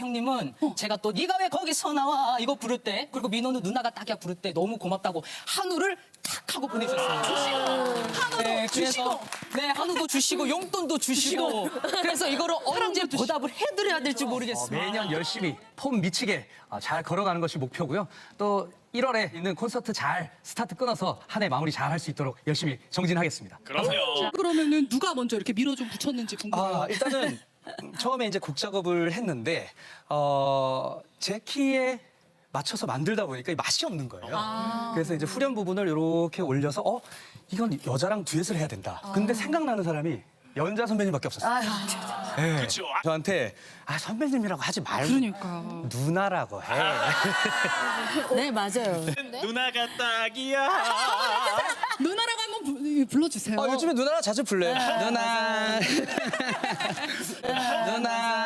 형님은 제가 또 네가 왜 거기서 나와 이거 부를 때 그리고 민호는 누나가 딱이야 부를 때 너무 고맙다고 한우를 탁 하고 보내셨어요. 네, 그래서 네 한우도 주시고 용돈도 주시고 그래서 이거를 언제 보답을 해드려야 될지 모르겠습니다. 매년 열심히 폼 미치게 잘 걸어가는 것이 목표고요. 또 1월에 있는 콘서트 잘 스타트 끊어서 한 해 마무리 잘 할 수 있도록 열심히 정진하겠습니다. 그럼요. 그러면은 누가 먼저 이렇게 밀어 좀 붙였는지 궁금해요. 일단은 처음에 이제 곡 작업을 했는데 제 키에 맞춰서 만들다 보니까 맛이 없는 거예요. 그래서 이제 후렴 부분을 이렇게 올려서 이건 여자랑 듀엣을 해야 된다. 근데 생각나는 사람이 연자 선배님밖에 없었어요. 네. 그렇죠. 저한테 선배님이라고 하지 말고 그러니까. 누나라고 해. 네, 맞아요. 누나가 딱이야. 누나라고 한번 불러주세요. 요즘에 누나랑 자주 불러요. 누나. 누나.